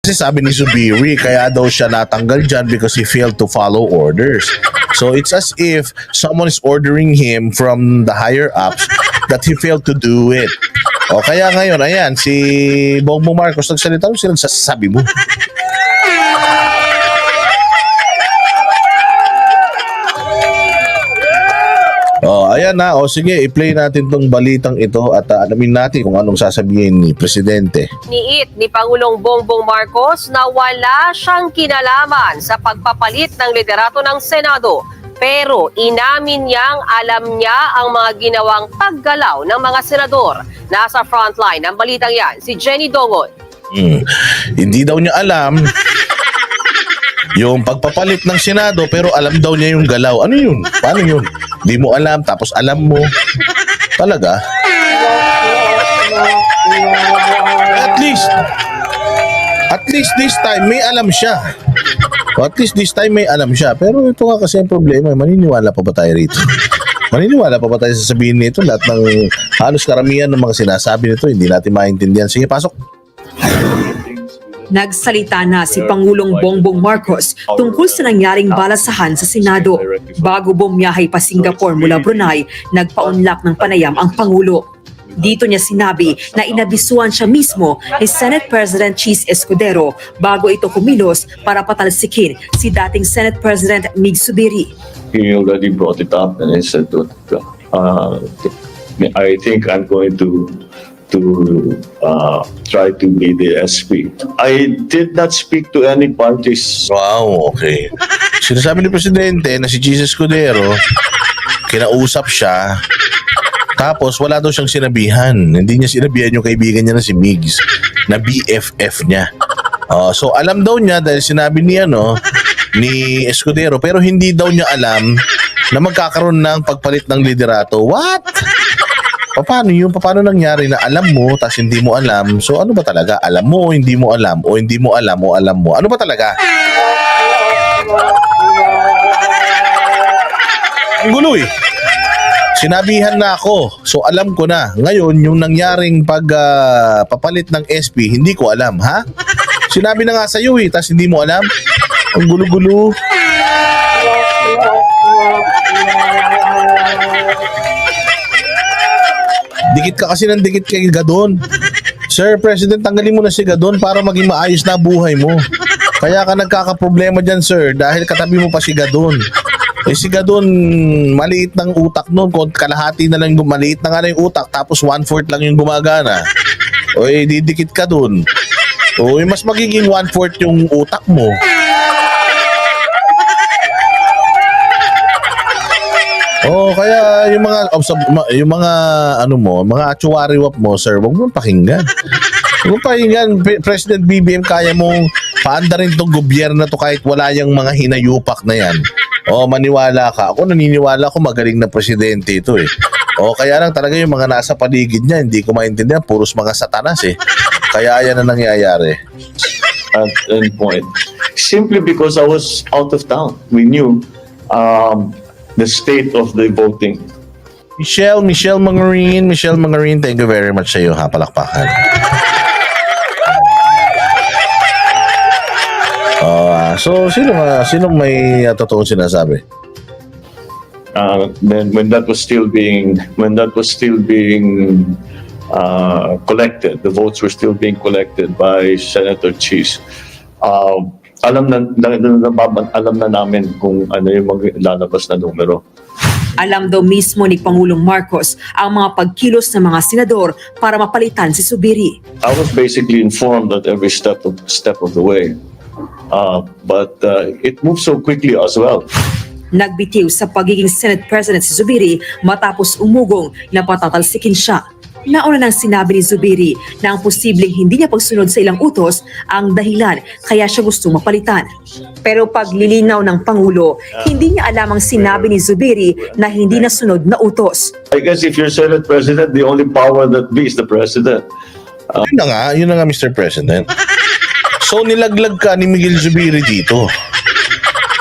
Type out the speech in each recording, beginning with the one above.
Kasi sabi ni Zubiri, kaya daw siya natanggal dyan because he failed to follow orders. So it's as if someone is ordering him from the higher ups that he failed to do it. O kaya ngayon, ayan, si Bongbong Marcos nagsalita, sila sasabi mo. Oh, ayan na. O sige, i-play natin tong balitang ito at alamin natin kung anong sasabihin ni Presidente. Niit ni Pangulong Bongbong Marcos na wala siyang kinalaman sa pagpapalit ng liderato ng Senado. Pero inamin niyang alam niya ang mga ginawang paggalaw ng mga senador. Nasa frontline ng balitang yan, si Jenny Dongon. Hindi daw niya alam yung pagpapalit ng Senado pero alam daw niya yung galaw. Ano yun? Paano yun? Di mo alam tapos alam mo. Talaga? At least this time may alam siya. O at least this time may alam siya. Pero ito nga kasi ang problema, maniniwala pa ba tayo rito? Maniniwala pa ba tayo sa sabihin nito? Lahat ng halos karamihan ng mga sinasabi nito, hindi natin maintindihan. Sige, pasok. Nagsalita na si Pangulong Bongbong Marcos tungkol sa nangyaring balasahan sa Senado. Bago bumiyahe pa Singapore mula Brunei, nagpaunlak ng panayam ang Pangulo. Dito niya sinabi na inabisuan siya mismo ni Senate President Cheese Escudero bago ito kumilos para patalsikin si dating Senate President Mig Zubiri. He already brought it up and I said that I think I'm going to try to be the SP. I did not speak to any parties. Wow, okay. Sinasabi ni Presidente na si Jesus Escudero, kinausap siya, tapos wala daw siyang sinabihan. Hindi niya sinabihan yung kaibigan niya na si Migs, na BFF niya. So alam daw niya dahil sinabi niya ni Escudero, pero hindi daw niya alam na magkakaroon ng pagpalit ng liderato. What? Paano yun? Paano nangyari na alam mo tapos hindi mo alam? So ano ba talaga? Alam mo o hindi mo alam? O hindi mo alam o alam mo? Ano ba talaga? Ang gulo eh. Sinabihan na ako. So alam ko na. Ngayon, yung nangyaring papalit ng SP, hindi ko alam. Ha? Sinabi na nga sa iyo eh, tapos hindi mo alam? Ang gulo-gulo. Dikit ka kasi ng dikit kay Gadon. Sir President, tanggalin mo na si Gadon para maging maayos na buhay mo. Kaya ka nagkakaproblema dyan, sir, dahil katabi mo pa si Gadon. Si Gadon, maliit ng utak nun. Kalahati na lang, maliit na nga lang yung utak, tapos 1/4 lang yung gumagana. Didikit ka dun. Mas magiging 1/4 yung utak mo. Kaya yung mga mga actuary-wap mo, sir, wag mo pakinggan. Wag mo pakinggan. President BBM, kaya mong paandarin tong gobyerno to kahit wala yung mga hinayupak na yan. Maniwala ka. Ako naniniwala ko magaling na presidente ito eh. Kaya lang talaga yung mga nasa paligid niya, hindi ko maintindihan, puros mga satanas eh. Kaya yan na nangyayari. At any point, simply because I was out of town. We knew the state of the voting. Michelle Mangarin, thank you very much sa iyo, ha, palakpakan. So sino may totoong sinasabi? Then when that was still being collected, the votes were still being collected by Senator Cheese. Alam na namin kung ano yung maglalabas na numero. Alam daw mismo ni Pangulong Marcos ang mga pagkilos ng mga senador para mapalitan si Zubiri. I was basically informed at every step of the way. But it moved so quickly as well. Nagbitiw sa pagiging Senate President si Zubiri matapos umugong na patatalsikin siya. Nauna nang sinabi ni Zubiri na ang posibleng hindi niya pagsunod sa ilang utos ang dahilan kaya siya gustong mapalitan. Pero paglilinaw ng Pangulo, hindi niya alam ang sinabi ni Zubiri na hindi nasunod na utos. I guess if you're Senate President, the only power that be is the President. Yun na nga, Mr. President. So nilaglag ka ni Miguel Zubiri dito.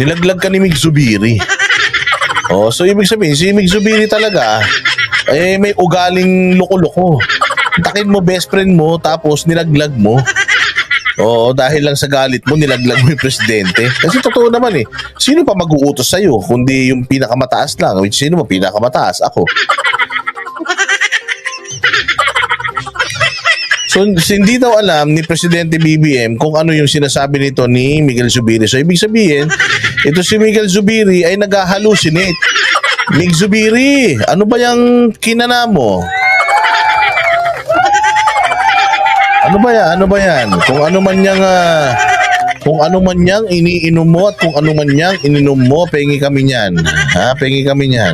Nilaglag ka ni Mig Zubiri. So ibig sabihin, si Mig Zubiri talaga, may ugaling loko-loko. Takin mo best friend mo, tapos nilaglag mo. Oo, dahil lang sa galit mo, nilaglag mo yung presidente. Kasi totoo naman eh. Sino pa mag-uutos sa'yo? Kundi yung pinakamataas lang. Which sino mo pinakamataas? Ako. So, hindi daw alam ni Presidente BBM kung ano yung sinasabi nito ni Miguel Zubiri. So, ibig sabihin, ito si Miguel Zubiri ay nag-hallucinate. Mig Zubiri, ano ba yung kinana mo? Ano ba yan? Ano ba yan? Kung ano man yang iniinom mo at kung ano man yang ininom mo, pengi kami niyan. Ha? Pengi kami niyan.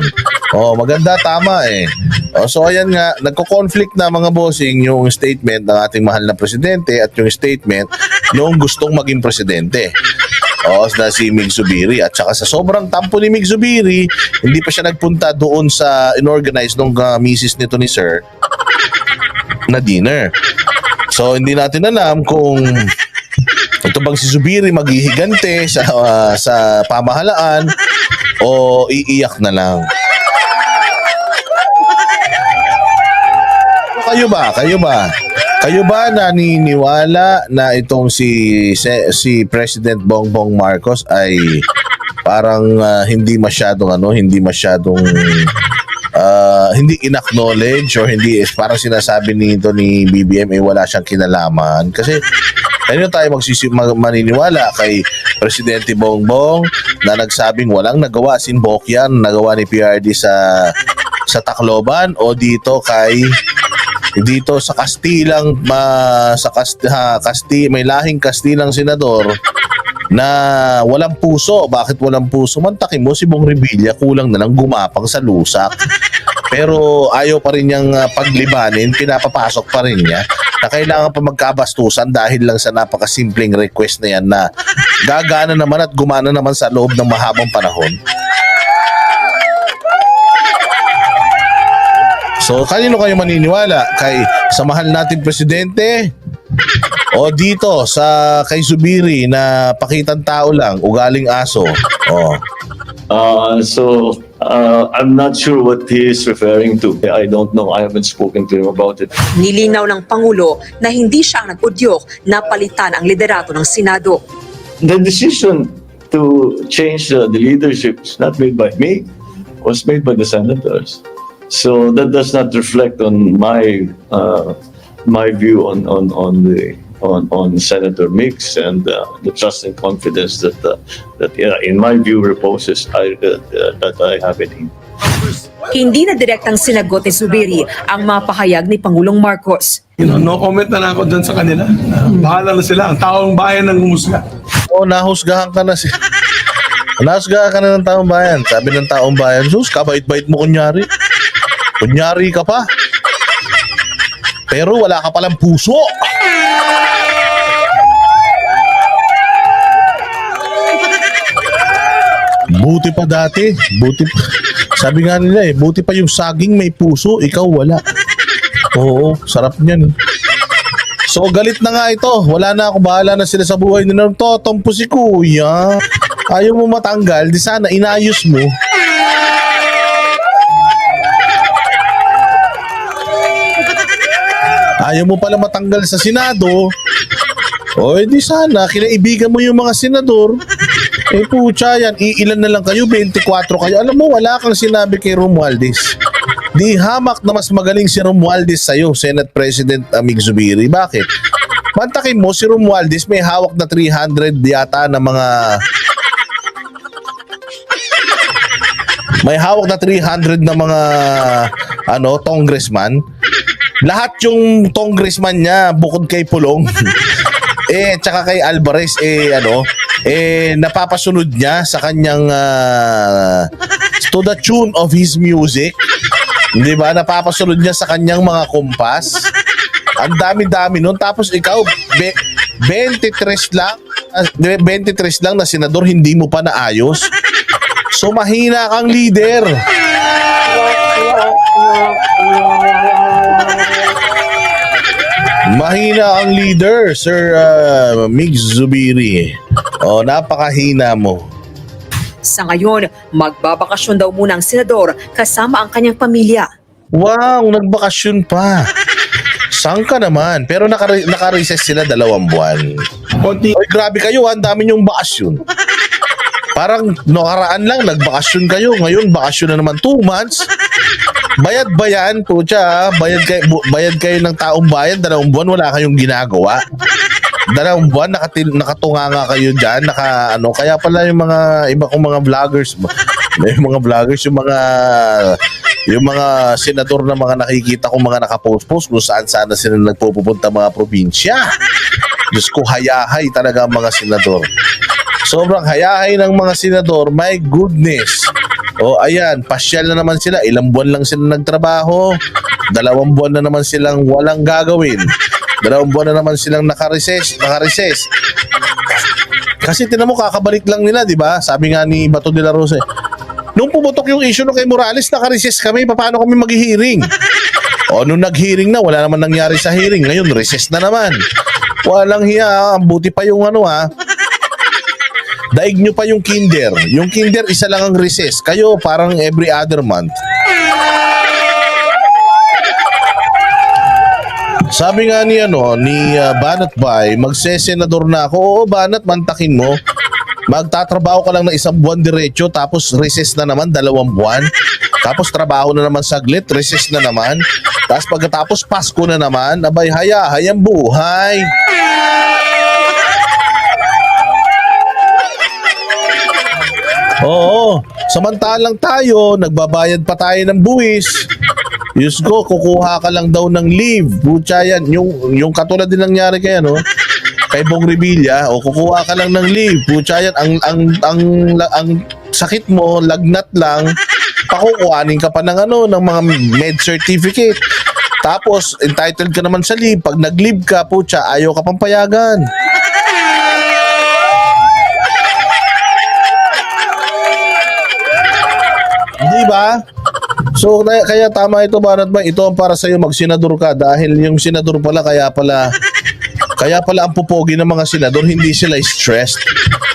Oh, maganda, tama eh. Oh, so ayan nga, nagko-conflict na mga bossing yung statement ng ating mahal na presidente at yung statement noong gustong maging presidente. O, na si Mig Zubiri. At saka sa sobrang tampo ni Mig Zubiri, hindi pa siya nagpunta doon sa inorganize nung misis nito ni Sir na dinner. So, hindi natin alam kung ito bang si Zubiri maghihigante sa pamahalaan o iiyak na lang. Kayo ba naniniwala na itong si President Bongbong Marcos ay parang hindi masyadong hindi in-acknowledge or hindi parang sinasabi nito ni BBM ay wala siyang kinalaman? Kasi ano tayo maniniwala kay Presidente Bongbong na nagsabing walang nagawa Sinbokyan, nagawa ni PRD sa Tacloban o dito sa Kastilang may lahing Kastilang senador na walang puso. Bakit walang puso? Mantakin mo si Bong Revilla, kulang na lang gumapang sa lusak. Pero ayaw pa rin niyang paglibanin, pinapapasok pa rin niya na kailangan pa magkabastusan dahil lang sa napakasimpleng request na yan na gagana naman at gumana naman sa loob ng mahabang panahon. So, kanino kayo maniniwala? Sa mahal nating presidente? O dito kay Zubiri na pakitang tao lang, ugaling aso? O. I'm not sure what he is referring to. I don't know. I haven't spoken to him about it. Nilinaw ng Pangulo na hindi siya ang nag-udyok na palitan ang liderato ng Senado. The decision to change the leadership is not made by me. It was made by the senators. So that does not reflect on my view on Senator Mix and the trust and confidence that in my view reposes that I have in him. Hindi na direktang sinagot ni Zubiri ang mapahayag ni Pangulong Marcos. No comment na lang ako dyan sa kanila. Bahala na sila. Ang taong bayan ang humusga. O, nahusgahan ka na nahusgahan ka na ng taong bayan. Sabi ng taong bayan, sus, kabait-bait mo kunyari. Kunyari ka pa. Pero wala ka palang puso. Buti pa dati. Sabi nga nila buti pa yung saging may puso, ikaw wala. Oo, sarap niyan. So galit na nga ito. Wala na ako, bahala na sila sa buhay nila. Totompo si kuya. Ayaw mo matanggal, di sana inayos mo. Ayaw mo pala matanggal sa Senado. O di sana, kinaibigan mo yung mga senador. Putya yan, ilan na lang kayo, 24 kayo. Alam mo, wala kang sinabi kay Romualdez. Di hamak na mas magaling si Romualdez sa'yo, Senate President Mig Zubiri. Bakit? Mantakin mo, si Romualdez may hawak na 300 yata na mga... May hawak na 300 na mga congressman. Lahat yung congressman niya bukod kay Pulong tsaka kay Alvarez napapasunod niya sa kanyang to the tune of his music. Di ba? Napapasunod niya sa kanyang mga kumpas. Ang dami-dami nun. Tapos ikaw 23 lang na senador, hindi mo pa naayos. So mahina kang leader. Mahina ang leader, Sir Mig Zubiri. Napakahina mo. Sa ngayon, magbabakasyon daw muna ang senador kasama ang kanyang pamilya. Wow, nagbakasyon pa. Saan ka naman? Pero naka-recess sila 2 buwan. Konti. Oy, grabe kayo, ang dami niyong bakasyon. Parang nakaraan lang, nagbakasyon kayo. Ngayon, bakasyon na naman 2 months. Bayad ba yan? Pucha, bayad kayo ng taong bayan. 2 buwan, wala kayong ginagawa. 2 buwan, nakatunga nga kayo dyan. Kaya pala yung mga iba kong mga vloggers, yung mga senador na mga nakikita kong mga nakapost-post kung saan-saan na sila nagpupunta mga probinsya. Diyos ko, hayahay talaga ang mga senador. Sobrang hayahay ng mga senador, my goodness. O ayan, pasyal na naman sila. Ilang buwan lang sila nagtrabaho. 2 buwan na naman silang walang gagawin. 2 buwan na naman silang naka-recess. Kasi tinan mo, kakabalik lang nila, di ba? Sabi nga ni Bato de la Rosa, nung pumutok yung issue nung kay Morales, naka-recess kami. Paano kami mag-hearing? O nung nag-hearing na, wala naman nangyari sa hearing. Ngayon, recess na naman. Walang hiya. Ang buti pa yung daig nyo pa yung kinder. Yung kinder, isa lang ang recess. Kayo, parang every other month. Sabi nga ni Banat Bay, magsesenador na ako. Oo, Banat, mantakin mo. Magtatrabaho ka lang ng 1 buwan diretso, tapos recess na naman 2 buwan. Tapos trabaho na naman saglit, recess na naman. Tapos pagkatapos Pasko na naman, abay hayahay ang buhay. Oo, samantalang tayo, nagbabayad pa tayo ng buwis. Diyos ko, kukuha ka lang daw ng leave. Butya yan, yung katulad din nangyari kay Bong Revilla, o kukuha ka lang ng leave. Butya yan, ang sakit mo, lagnat lang, pakukuhanin ka pa ng mga med certificate. Tapos, entitled ka naman sa leave. Pag nag-leave ka, putya, ayaw ka pang payagan. Di ba? So kaya tama ito, Banat Bay. Ito ang para sa iyo, magsenador ka, dahil yung senador pala kaya pala ang pupogi ng mga senador, hindi sila stressed.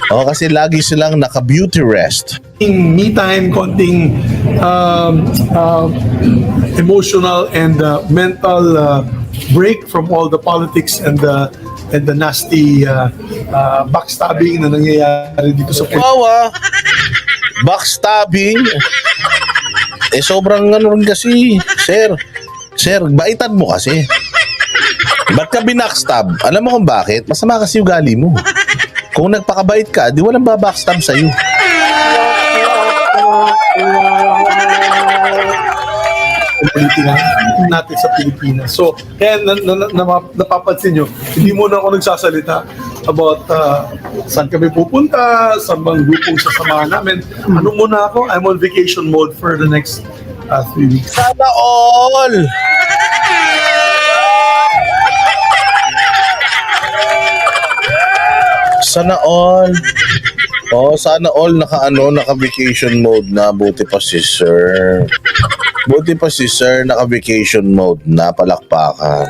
Kasi lagi silang naka-beauty rest. Me time, konting emotional and mental break from all the politics and the nasty backstabbing na nangyayari dito sa Wow, backstabbing. Sobrang rin kasi, sir, baitan mo kasi. Ba't ka binackstab? Alam mo kung bakit? Masama kasi ugali mo. Kung nagpakabait ka, di walang babackstab sa'yo. politika natin sa Pilipinas. So, kaya napapansin nyo, hindi muna ako nagsasalita about saan kami pupunta, saan bang grupong sasamahan namin. Ano muna ako? I'm on vacation mode for the next 3 weeks. Sana all! Sana all. Sana all naka-vacation mode na. Buti pa si sir. Naka-vacation mode na, palakpakan.